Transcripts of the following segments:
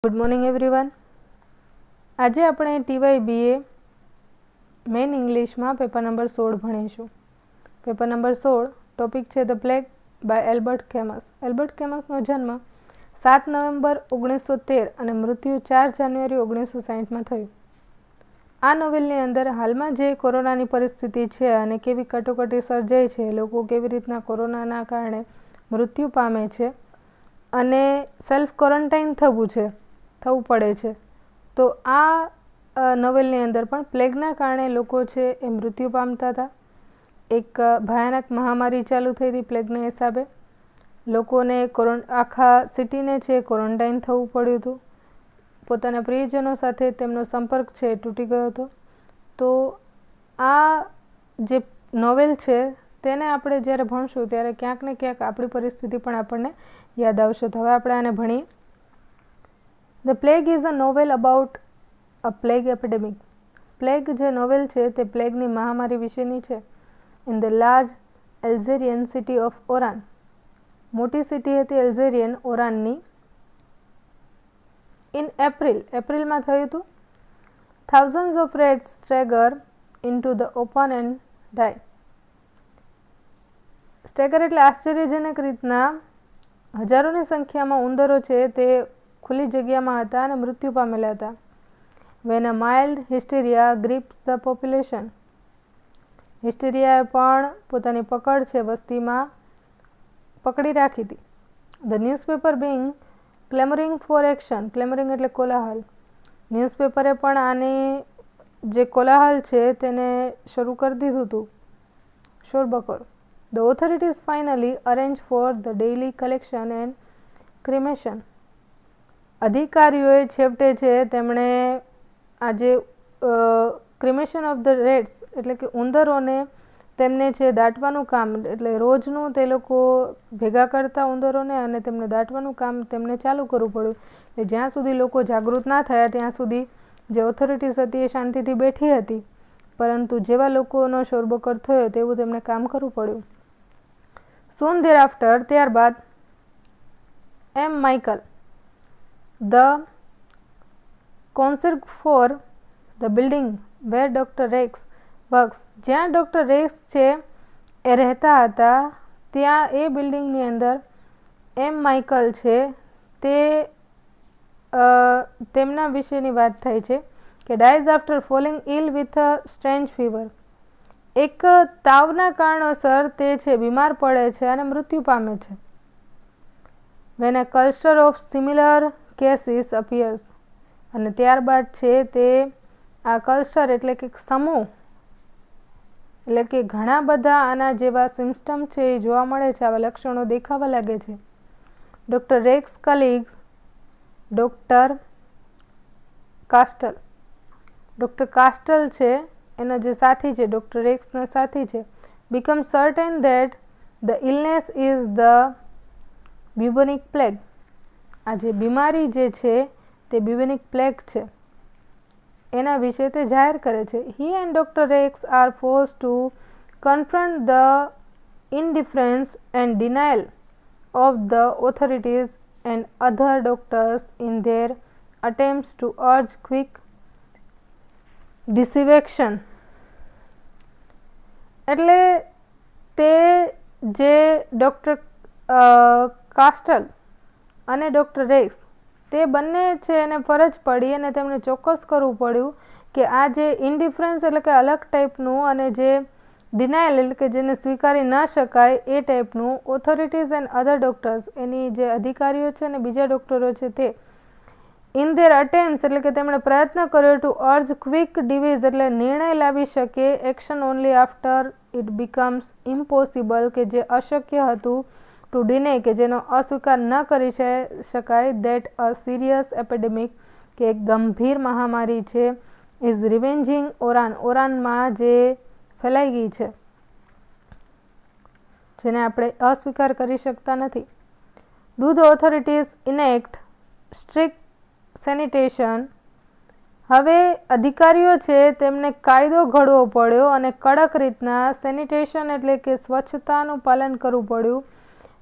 Good morning everyone. આજે આપણે TYBA main ઇંગ્લિશમાં પેપર નંબર 16 ભણીશું. પેપર નંબર 16 ટોપિક છે the plague by Albert Camus. Albert કેમસનો જન્મ 7 નવેમ્બર 1913 અને મૃત્યુ 4 જાન્યુઆરી 1960માં થયું. આ નોવેલની અંદર હાલમાં જે કોરોનાની પરિસ્થિતિ છે અને કેવી કટોકટી સર્જાઈ છે, લોકો કેવી રીતના કોરોનાના કારણે મૃત્યુ પામે છે અને સેલ્ફ ક્વોરન્ટાઇન થવું પડે છે, તો આ નોવેલની અંદર પણ પ્લેગના કારણે લોકો છે એ મૃત્યુ પામતા હતા. એક ભયાનક મહામારી ચાલુ થઈ હતી પ્લેગના હિસાબે. લોકોને આખા સિટીને છે ક્વોરન્ટાઇન થવું પડ્યું હતું. પોતાના પ્રિયજનો સાથે તેમનો સંપર્ક છે તૂટી ગયો હતો. તો આ જે નોવેલ છે તેને આપણે જ્યારે ભણશું ત્યારે ક્યાંક ને ક્યાંક આપણી પરિસ્થિતિ પણ આપણને યાદ આવશે. તો હવે આપણે આને ભણીએ. The Plague is a novel about a plague epidemic. Plague જે નોવેલ છે તે પ્લેગની મહામારી વિશેની છે. In the large Algerian city of Oran. મોટી સિટી હતી એલ્ઝેરિયન ઓરાનની. In એપ્રિલમાં થયું હતું. Thousands of rats stagger into the open and die. Stagger એટલે આશ્ચર્યજનક રીતના હજારોની સંખ્યામાં ઉંદરો છે તે ખુલ્લી જગ્યામાં હતા અને મૃત્યુ પામેલા હતા. When a mild hysteria grips the population. હિસ્ટેરિયાએ પણ પોતાની પકડ છે વસ્તીમાં પકડી રાખી હતી. The newspaper being clamoring for action. Clamoring એટલે કોલાહલ. ન્યૂઝપેપરે પણ આની જે કોલાહલ છે તેને શરૂ કરી દીધું હતું, શોરબકોર. The authorities finally arranged for the daily collection and cremation. અધિકારીઓએ છેવટે છે તેમણે આજે ક્રિમેશન ઓફ ધ રેટ્સ એટલે કે ઉંદરોને તેમને છે દાટવાનું કામ, એટલે રોજનું તે લોકો ભેગા કરતા ઉંદરોને અને તેમને દાટવાનું કામ તેમને ચાલુ કરવું પડ્યું. એટલે જ્યાં સુધી લોકો જાગૃત ના થયા ત્યાં સુધી જે ઓથોરિટીઝ હતી એ શાંતિથી બેઠી હતી, પરંતુ જેવા લોકોનો શોરબકોર થયો તેવું તેમને કામ કરવું પડ્યું. Soon thereafter, ત્યારબાદ M. Michael, the concierge for the building where Dr. Rex works. જ્યાં ડૉક્ટર રેક્સ છે એ રહેતા હતા ત્યાં એ બિલ્ડિંગની અંદર એમ માઇકલ છે તે તેમના વિશેની વાત થાય છે કે dies after falling ill with a strange fever. એક તાવના કારણોસર તે છે બીમાર પડે છે અને મૃત્યુ પામે છે. When a cluster of similar cases appears. અને ત્યારબાદ છે તે આ કલ્ચર એટલે કે સમૂહ એટલે કે ઘણા બધા આના જેવા સિમ્પટમ છે એ જોવા મળે છે, આવા લક્ષણો દેખાવા લાગે છે. Doctor Rex colleagues doctor Castel. Doctor Castel છે એના જે સાથી છે, ડૉક્ટર રેક્સના સાથી છે, become certain that the illness is the bubonic plague. આ જે બીમારી જે છે તે bubonic plague છે એના વિશે તે જાહેર કરે છે. He and Dr. Rex are forced to confront the indifference and denial of the authorities and other doctors in their attempts to urge quick disinfection. એટલે તે જે ડૉક્ટર કાસ્ટલ અને ડૉક્ટર રેક્સ તે બંને છે એને ફરજ પડી અને તેમને ચોક્કસ કરવું પડ્યું કે આ જે ઇન્ડિફરન્સ એટલે કે અલગ ટાઈપનું અને જે ડિનાયલ એટલે કે જેને સ્વીકારી ન શકાય એ ટાઈપનું ઓથોરિટીઝ એન્ડ અધર ડૉક્ટર્સ એની જે અધિકારીઓ છે અને બીજા ડૉક્ટરો છે તે ઇન ધેર અટેમ્પ્સ એટલે કે તેમણે પ્રયત્ન કર્યો ટુ અર્જ ક્વિક ડિવિઝ એટલે નિર્ણય લાવી શકે action only after it becomes impossible કે જે અશક્ય હતું ટુ ડિને કે જેનો અસ્વીકાર ન કરી શકાય દેટ અ સિરિયસ એપિડેમિક કે એક ગંભીર મહામારી છે ઇઝ રિવેન્જિંગ ઓરાનમાં જે ફેલાઈ ગઈ છે જેને આપણે અસ્વીકાર કરી શકતા નથી. Do the authorities enact strict sanitation. હવે અધિકારીઓ છે તેમને કાયદો ઘડવો પડ્યો અને કડક રીતના સેનિટેશન એટલે કે સ્વચ્છતાનું પાલન કરવું પડ્યું.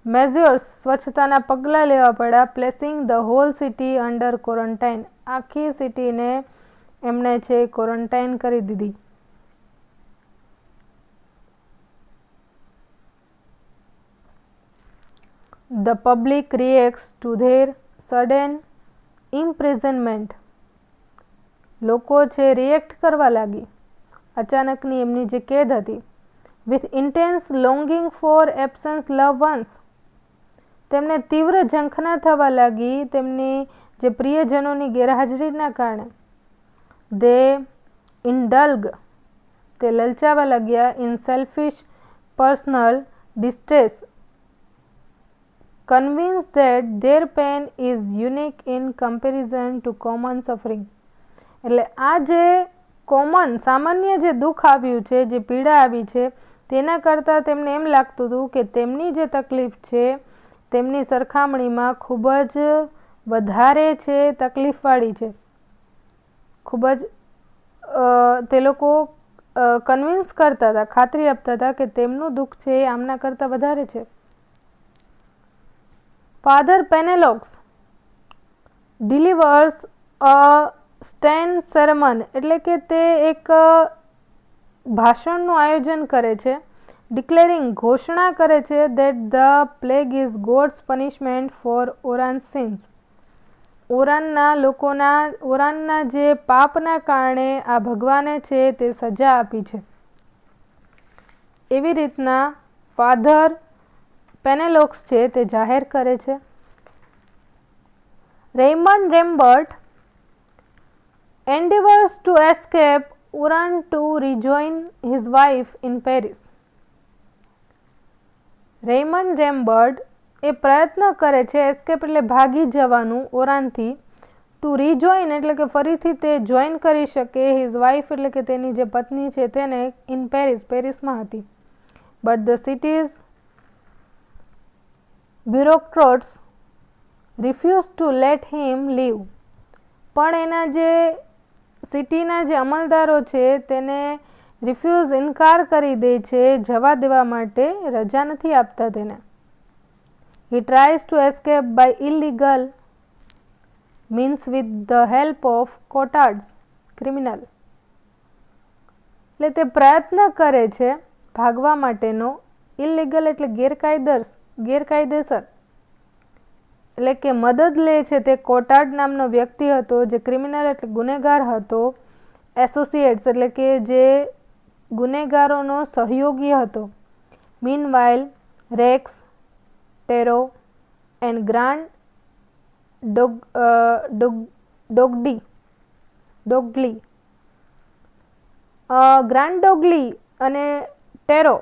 મેઝર્સ સ્વચ્છતાના પગલાં લેવા પડ્યા. Placing the whole city under quarantine આખી સિટીને એમણે છે ક્વોરન્ટાઇન કરી દીધી. The public reacts to their sudden imprisonment. લોકો છે રિએક્ટ કરવા લાગી અચાનકની એમની જે કેદ હતી. With intense longing for absent loved ones. તેમને તીવ્ર ઝંખના થવા લાગી તેમની જે પ્રિયજનોની ગેરહાજરીના કારણે. They indulge. તે લલચાવા લાગ્યા in selfish personal distress. Convinced that their pain is unique in comparison to common suffering. એટલે આ જે કોમન સામાન્ય જે દુઃખ આવ્યું છે, જે પીડા આવી છે, તેના કરતાં તેમને એમ લાગતું હતું કે તેમની જે તકલીફ છે તેમની સરખામણીમાં ખૂબ જ વધારે છે, તકલીફવાળી છે. ખૂબ જ તે લોકો કન્વિન્સ કરતા હતા, ખાતરી આપતા હતા કે તેમનું દુઃખ છે એ આમના કરતાં વધારે છે. ફાધર પેનેલોક્સ ડિલિવર્સ અ સ્ટેન્ડ સેરેમન એટલે કે તે એક ભાષણનું આયોજન કરે છે. ડિક્લેરિંગ ઘોષણા કરે છે that the plague is god's punishment for Oran sins. ઓરાનના જે પાપના કારણે આ ભગવાને છે તે સજા આપી છે. એવી રીતના ફાધર પેનેલોક્સ છે તે જાહેર કરે છે. રેયમન્ડ રેમ્બર્ટ endeavors to escape Oran to rejoin his wife in Paris. રેયમન્ડ રેમ્બર્ટ એ પ્રયત્ન કરે છે, એસ્કેપ એટલે ભાગી જવાનું ઓરાનથી, ટુ રિજોઈન એટલે કે ફરીથી તે જોઈન કરી શકે હિઝ વાઇફ એટલે કે તેની જે પત્ની છે તેને ઇન પેરિસ, પેરિસમાં હતી. But the city's bureaucrats refuse to let him leave. પણ એના જે સિટીના જે અમલદારો છે તેને રિફ્યુઝ ઇનકાર કરી દે છે, જવા દેવા માટે રજા નથી આપતા તેને. He tries to escape by illegal means with the help of Cottard's criminal. એટલે તે પ્રયત્ન કરે છે ભાગવા માટેનો. ઇલીગલ એટલે ગેરકાયદેસર એટલે કે મદદ લે છે તે કોટાર્ડ નામનો વ્યક્તિ હતો જે ક્રિમિનલ એટલે ગુનેગાર હતો. એસોસિએટ્સ એટલે કે જે ગુનેગારોનો સહયોગી હતો. Meanwhile Rieux, Tarrou and Grand ડોગ્લી ગ્રાન્ડ ડોગ્લી અને ટેરો.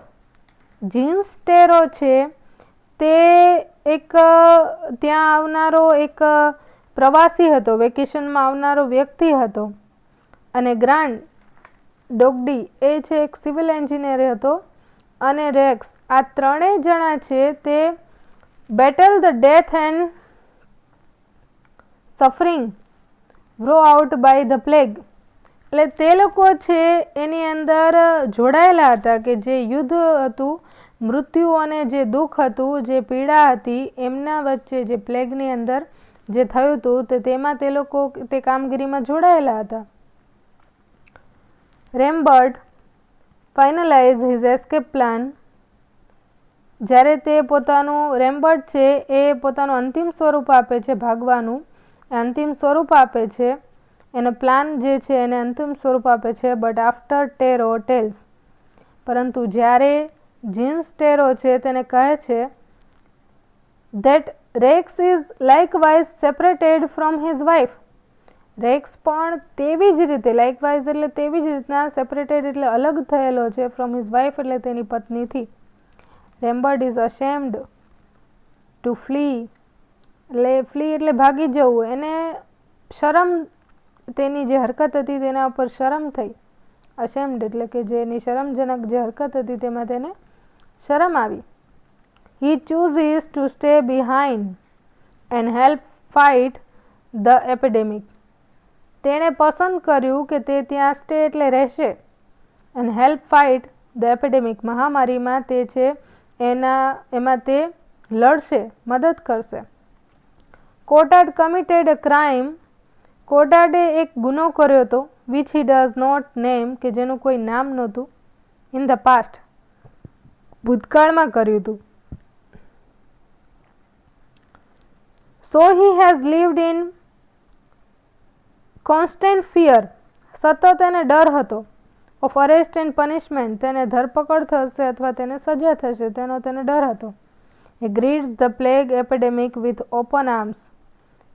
જીન્સ ટેરો છે તે એક ત્યાં આવનારો એક પ્રવાસી હતો, વેકેશનમાં આવનારો વ્યક્તિ હતો. અને ગ્રાન્ડ ડોગ્ડી એ છે એક સિવિલ એન્જિનિયર હતો. અને રેક્સ આ ત્રણેય જણા છે તે battle the death and suffering brought out by the plague. એટલે તે લોકો છે એની અંદર જોડાયેલા હતા કે જે યુદ્ધ હતું, મૃત્યુ અને જે દુઃખ હતું, જે પીડા હતી એમના વચ્ચે જે પ્લેગની અંદર જે થયું હતું તેમાં તે લોકો તે કામગીરીમાં જોડાયેલા હતા. રેમ્બર્ટ ફાઇનલાઇઝ હિઝ એસ્કેપ પ્લાન. જ્યારે તે રેમ્બર્ટ છે એ પોતાનું અંતિમ સ્વરૂપ આપે છે ભાગવાનું, અંતિમ સ્વરૂપ આપે છે, એનો પ્લાન જે છે એને અંતિમ સ્વરૂપ આપે છે. બટ આફ્ટર ટેરો ટેલ્સ, પરંતુ જ્યારે જીન્સ ટેરો છે તેને કહે છે that Rex is likewise separated from his wife. Rex પણ તેવી જ રીતે, લાઇકવાઇઝ એટલે તેવી જ રીતના, સેપરેટેડ એટલે અલગ થયેલો છે, ફ્રોમ હિઝ વાઇફ એટલે તેની પત્નીથી. રેમ્બર્ટ ઇઝ અશેમ્ડ ટુ ફ્લી એટલે ભાગી જવું. એને શરમ, તેની જે હરકત હતી તેના ઉપર શરમ થઈ. અશેમ્ડ એટલે કે જેની શરમજનક જે હરકત હતી તેમાં તેને શરમ આવી. He chooses to stay behind and help fight the epidemic. તેણે પસંદ કર્યું કે તે ત્યાં સ્ટે એટલે રહેશે, and help fight the epidemic મહામારીમાં તે છે એમાં તે લડશે, મદદ કરશે. કોટાર્ડ કમિટેડ અ ક્રાઇમ, કોટાર્ડે એક ગુનો કર્યો હતો, which he does not name, કે જેનું કોઈ નામ નહોતું, ઇન ધ પાસ્ટ, ભૂતકાળમાં કર્યું હતું. So he has lived in constant fear, સતત એને ડર હતો, ઓફ અરેસ્ટ એન્ડ પનિશમેન્ટ, તેને ધરપકડ થશે અથવા તેને સજા થશે તેનો તેને ડર હતો. He greets the plague epidemic with open arms,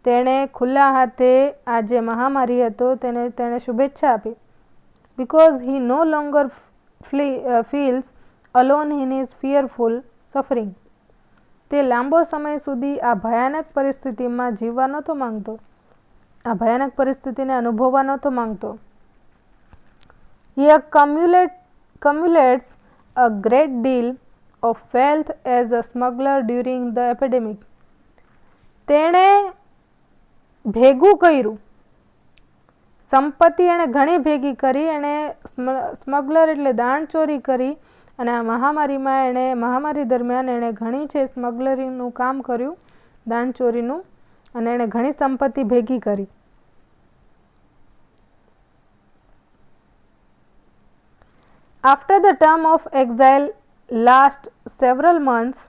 તેણે ખુલ્લા હાથે આ જે મહામારી હતો તેણે શુભેચ્છા આપી. Because he no longer feels alone in his fearful suffering, તે લાંબો સમય સુધી આ ભયાનક પરિસ્થિતિમાં જીવવા નહોતો માંગતો, આ ભયાનક પરિસ્થિતિને અનુભવવા નહોતો માંગતો. He accumulates a great deal of wealth as a smuggler during the epidemic. તેણે ભેગું કર્યું, સંપત્તિ એણે ઘણી ભેગી કરી, એણે સ્મગલર એટલે દાણચોરી કરી, અને આ મહામારીમાં મહામારી દરમિયાન એણે ઘણી છે સ્મગલરીનું કામ કર્યું, દાણચોરીનું, અને એણે ઘણી સંપત્તિ ભેગી કરી. After the term of exile last several months,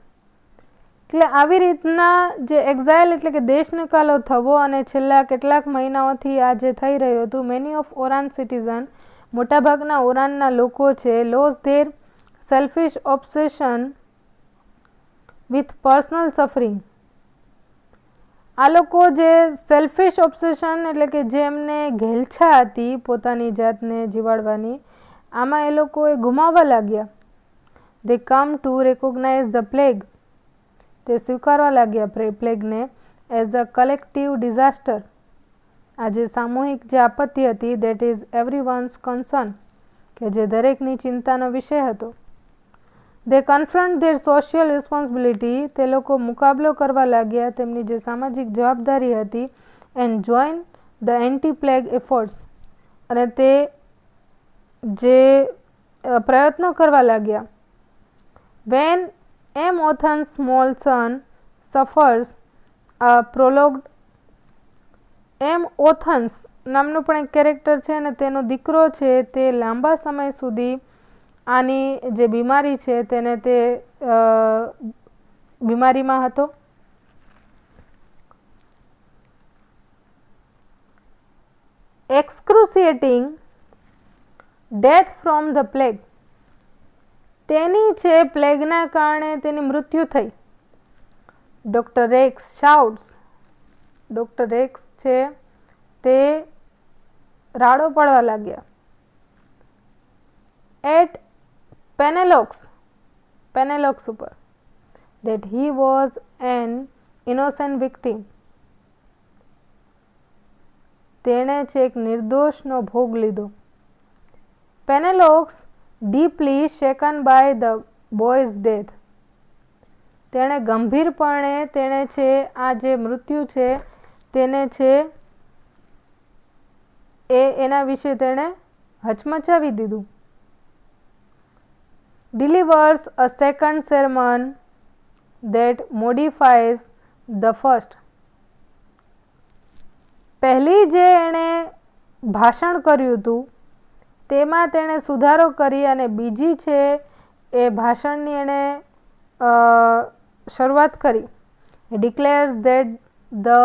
એટલે આવી રીતના જે એક્ઝાઇલ એટલે કે દેશ નિકાલો થવો અને છેલ્લા કેટલાક મહિનાઓથી આ જે થઈ રહ્યું હતું, મેની ઓફ ઓરાન સિટીઝન, મોટાભાગના ઓરાનના લોકો છે, lose there selfish obsession with personal suffering, આ લોકો જે સેલ્ફિશ ઓબ્સેશન એટલે કે જે એમને ઘેલછા હતી પોતાની જાતને જીવાડવાની, આમાં એ લોકોએ ગુમાવવા લાગ્યા. They come to recognise the plague, તે સ્વીકારવા લાગ્યા પ્લેગને એઝ અ કલેક્ટિવ ડિઝાસ્ટર, આ જે સામૂહિક જે આપત્તિ હતી, that is everyone's concern, કે જે દરેકની ચિંતાનો વિષય હતો. They confront their social responsibility, તે લોકો મુકાબલો કરવા લાગ્યા તેમની જે સામાજિક જવાબદારી હતી, and join the anti plague efforts, અને તે જે પ્રયત્નો કરવા લાગ્યા. વેન એમ ઓથન્સ સ્મોલ સન સફર્સ અ પ્રોલોગ્ડ, એમ ઓથન્સ નામનું પણ એક કેરેક્ટર છે, અને તેનો દીકરો છે તે લાંબા સમય સુધી આની જે બીમારી છે તેને તે બીમારીમાં હતો. Excruciating death from the plague, તેની છે પ્લેગના કારણે તેની મૃત્યુ થઈ. Doctor Rex shouts, doctor Rex છે તે રાડો પાડવા લાગ્યા. એટ પેનેલોક્સ ઉપર, that he was an innocent victim, તેણે છે એક નિર્દોષનો ભોગ લીધો. Paneloux deeply shaken by the boy's death, તેણે ગંભીરપણે તેણે છે આ જે મૃત્યુ છે તેને છે એના વિશે તેણે હચમચાવી દીધું. delivers a second sermon that modifies the first, પહેલી જે એણે ભાષણ કર્યું હતું તેમાં તેણે સુધારો કરી, અને બીજી છે એ ભાષણની એણે શરૂઆત કરી. declares that the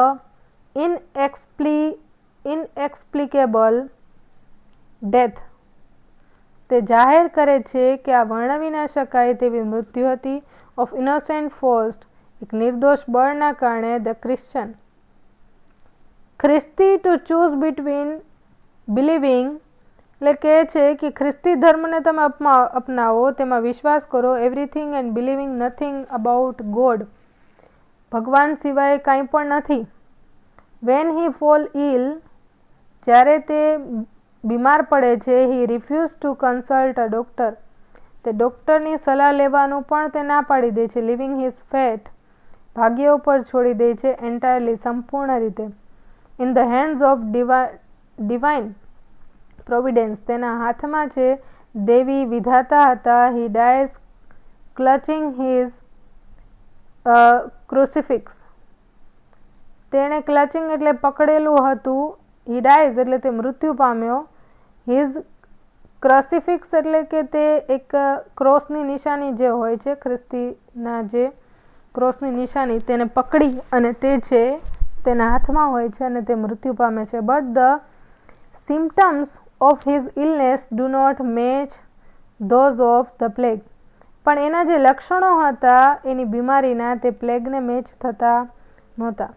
inexplicable death, તે જાહેર કરે છે કે આ વર્ણવી ન શકાય તેવી મૃત્યુ હતી, ઓફ ઇનોસેન્ટ ફોર્સ્ટ, એક નિર્દોષ બળના કારણે, ધ ક્રિશ્ચન, ખ્રિસ્તી, ટુ ચૂઝ બિટવીન બિલીવિંગ, એટલે કહે છે કે ખ્રિસ્તી ધર્મને તમે અપનાવો, તેમાં વિશ્વાસ કરો, everything and believing nothing about God, ભગવાન સિવાય કાંઈ પણ નથી. વેન હી ફોલ ઇલ, જ્યારે તે બીમાર પડે છે, he refuses to consult a doctor, તે ડૉક્ટરની સલાહ લેવાનું પણ તે ના પાડી દે છે. લિવિંગ હિઝ ફેટ, ભાગ્ય ઉપર છોડી દે છે, એન્ટાયરલી સંપૂર્ણ રીતે. In the hands of divine providence, તેના હાથમાં છે દેવી વિધાતા હતા. He dies clutching his crucifix. તેણે ક્લચિંગ એટલે પકડેલું હતું. હી ડાઈઝ એટલે તે મૃત્યુ પામ્યો. હિઝ ક્રુસિફિક્સ એટલે કે તે એક ક્રોસની નિશાની જે હોય છે, ખ્રિસ્તીના જે ક્રોસની નિશાની, તેને પકડી અને તે છે તેના હાથમાં હોય છે અને તે મૃત્યુ પામે છે. But the symptoms of his illness do not match those of the plague. પણ એના જે લક્ષણો હતા એની બીમારીના તે પ્લેગને મેચ થતા નહોતા.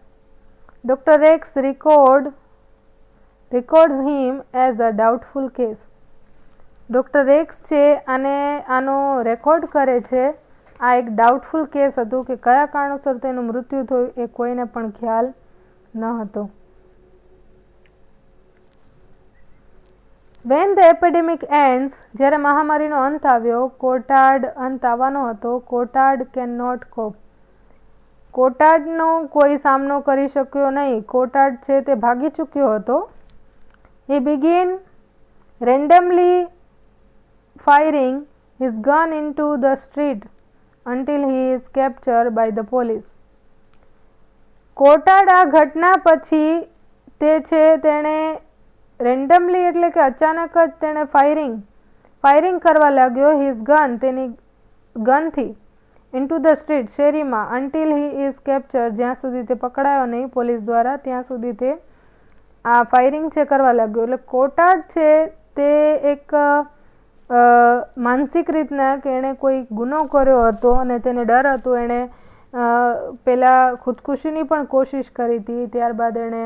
Doctor Rex records him as a doubtful case. Doctor Rex છે આનો રેકોર્ડ કરે છે. આ એક ડાઉટફુલ કેસ હતું કે કયા કારણોસર તેનું મૃત્યુ થયું એ કોઈને પણ ખ્યાલ ન હતો. વેન ધ એપિડેમિક એન્ડ્સ, જ્યારે મહામારીનો અંત આવ્યો, કોટાર્ડ અંત આવવાનો હતો. કોટાર્ડ કેન નોટ કોપ. કોટાર્ડનો કોઈ સામનો કરી શક્યો નહીં. કોટાર્ડ છે તે ભાગી ચૂક્યો હતો. He begin randomly firing his gun into the street until he is captured by the police. કોટાર્ડ આ ઘટના પછી તે છે તેણે રેન્ડમલી એટલે કે અચાનક જ તેણે ફાયરિંગ કરવા લાગ્યો. હિઝ ગન, તેની ગનથી, ઇન્ટુ ધ સ્ટ્રીટ, શેરીમાં, until he is captured, જ્યાં સુધી તે પકડાયો નહીં પોલીસ દ્વારા, ત્યાં સુધી તે આ ફાયરિંગ છે કરવા લાગ્યો. એટલે કોટાર્ડ છે તે એક માનસિક રીતના કે એણે કોઈ ગુનો કર્યો હતો અને તેને ડર હતો. એણે પહેલાં ખુદકુશીની પણ કોશિશ કરી હતી. ત્યારબાદ એણે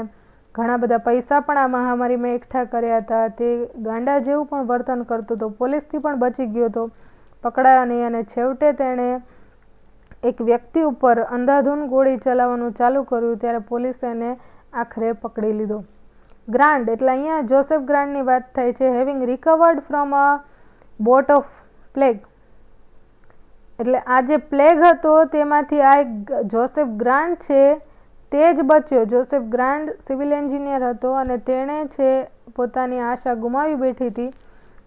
ઘણા બધા પૈસા પણ આ મહામારીમાં એકઠા કર્યા હતા. તે ગાંડા જેવું પણ વર્તન કરતો હતો. પોલીસથી પણ બચી ગયો હતો, પકડાયો નહીં. અને છેવટે તેણે એક વ્યક્તિ ઉપર અંધાધૂન ગોળી ચલાવવાનું ચાલુ કર્યું ત્યારે પોલીસે એને આખરે પકડી લીધો. ગ્રાન્ટ એટલે અહીંયા જોસેફ ગ્રાન્ટની વાત થાય છે. Having recovered from a boat of plague, એટલે આ જે પ્લેગ હતો તેમાંથી આ એક જોસેફ ગ્રાન્ટ છે તે જ બચ્યો. જોસેફ ગ્રાન્ટ સિવિલ એન્જિનિયર હતો અને તેણે છે પોતાની આશા ગુમાવી બેઠી હતી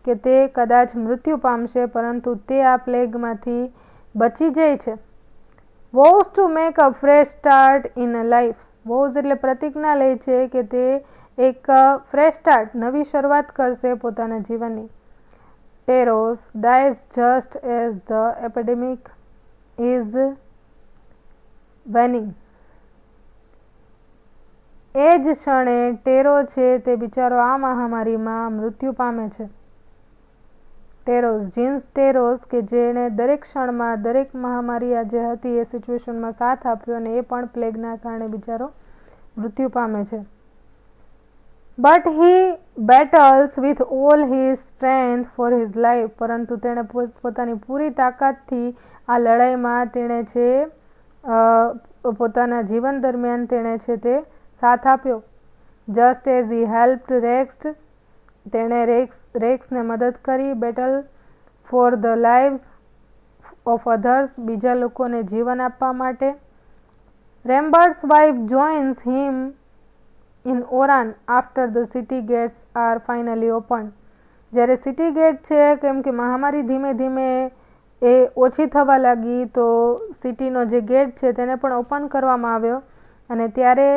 કે તે કદાચ મૃત્યુ પામશે, પરંતુ તે આ પ્લેગમાંથી બચી જાય છે. Was to make a fresh start in a life. Was એટલે પ્રતિજ્ઞા લે છે કે તે એક ફ્રેશ સ્ટાર્ટ, નવી શરૂઆત કરશે પોતાના જીવનની. ટેરોસ dies just as the epidemic is waning. એ જ ક્ષણે ટેરો છે તે બિચારો આ મહામારીમાં મૃત્યુ પામે છે. ટેરોસ, જીન્સ ટેરોસ, કે જેણે દરેક ક્ષણમાં દરેક મહામારી આ જે હતી એ સિચ્યુએશનમાં સાથ આપ્યો અને એ પણ પ્લેગના કારણે બિચારો મૃત્યુ પામે છે. But he battles with all his strength for his life. પરંતુ તેણે પોતાની પૂરી તાકાતથી આ લડાઈમાં તેણે છે પોતાના જીવન દરમિયાન તેણે છે તે સાથ આપ્યો. Just as he helped Rieux, તેણે રેક્સને મદદ કરી. Battle for the lives of others, બીજા લોકોને જીવન આપવા માટે. Rambert's wife joins him in Oran after the city gates are finally open. જ્યારે સિટી ગેટ છે, કેમ કે મહામારી ધીમે ધીમે એ ઓછી થવા લાગી તો સિટીનો જે ગેટ છે તેને પણ ઓપન કરવામાં આવ્યો અને ત્યારે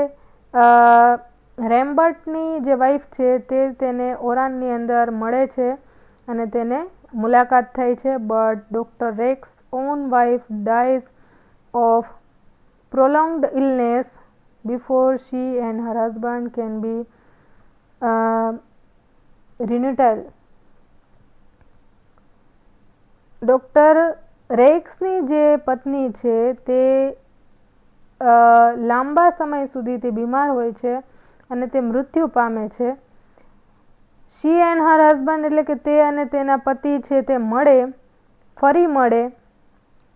રેમ્બર્ટની જે વાઇફ છે તે તેને ઓરાનની અંદર મળે છે અને તેને મુલાકાત થઈ છે. But doctor Rex own wife dies of prolonged illness before she and her husband can be reunited. Doctor રેક્સની જે પત્ની છે તે લાંબા સમય સુધી તે બીમાર હોય છે અને તે મૃત્યુ પામે છે. શી એન્ડ હર હસબન્ડ એટલે કે તે અને તેના પતિ છે તે ફરી મળે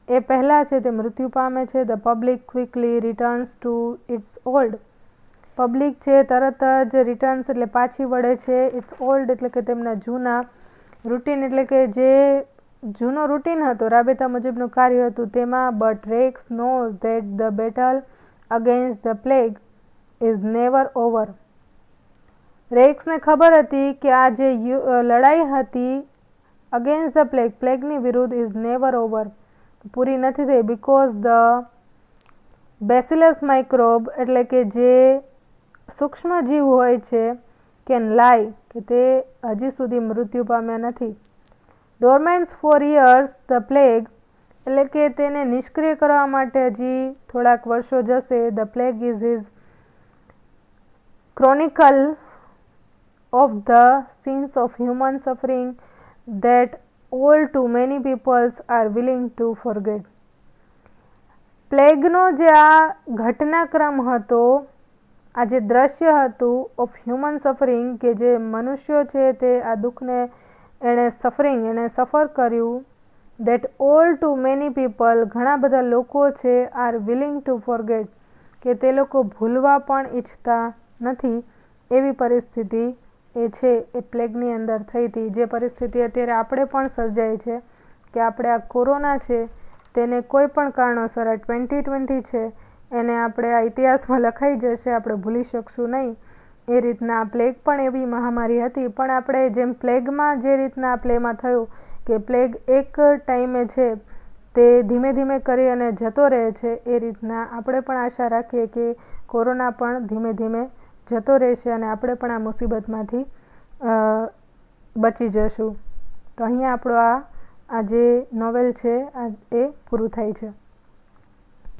એ પહેલાં છે તે મૃત્યુ પામે છે. The public quickly returns to its old. Public છે તરત જ રિટર્ન્સ એટલે પાછી વળે છે. ઇટ્સ ઓલ્ડ એટલે કે તેમના જૂના રૂટીન, એટલે કે જે જૂનો રૂટીન હતો, રાબેતા મુજબનું કાર્ય હતું તેમાં. But Rieux knows that the battle against the plague is never over. રેક્સને ખબર હતી કે આ જે લડાઈ હતી અગેન્સ્ટ ધ પ્લેગની વિરુદ્ધ ઇઝ નેવર ઓવર, પૂરી નથી થઈ. બિકોઝ ધ બેસિલસ માઇક્રોબ એટલે કે જે સૂક્ષ્મ જીવ હોય છે કેન લાય કે તે હજી સુધી મૃત્યુ પામ્યા નથી. ડોરમેન્ટ્સ ફોર યર્સ ધ પ્લેગ એટલે કે તેને નિષ્ક્રિય કરવા માટે હજી થોડાક વર્ષો જશે. The plague is his chronicle of the scenes of human suffering that all too many peoples are willing to forget. પ્લેગનો જે આ ઘટનાક્રમ હતો, આ જે દ્રશ્ય હતું ઓફ હ્યુમન સફરિંગ કે જે મનુષ્યો છે તે આ દુઃખને એણે સફર કર્યું. That all too many people ઘણા બધા લોકો છે આર વિલિંગ ટુ ફોરગેટ કે તે લોકો ભૂલવા પણ ઈચ્છતા નથી. એવી પરિસ્થિતિ એ છે એ પ્લેગની અંદર થઈ હતી. જે પરિસ્થિતિ અત્યારે આપણે પણ સર્જાઈ છે કે આપણે આ કોરોના છે તેને કોઈ પણ કારણોસર આ 2020 છે એને આપણે આ ઇતિહાસમાં લખાઈ જશે, આપણે ભૂલી શકશું નહીં. એ રીતના આ પ્લેગ પણ એવી મહામારી હતી. પણ આપણે જેમ પ્લેગમાં જે રીતના આ પ્લેમાં થયું કે પ્લેગ એક ટાઈમે છે તે ધીમે ધીમે કરી અને જતો રહે છે, એ રીતના આપણે પણ આશા રાખીએ કે કોરોના પણ ધીમે ધીમે જતો રહેશે અને આપણે પણ આ મુસીબતમાંથી બચી જશું. તો અહીંયા આપણો આ જે નોવેલ છે એ પૂરું થાય છે.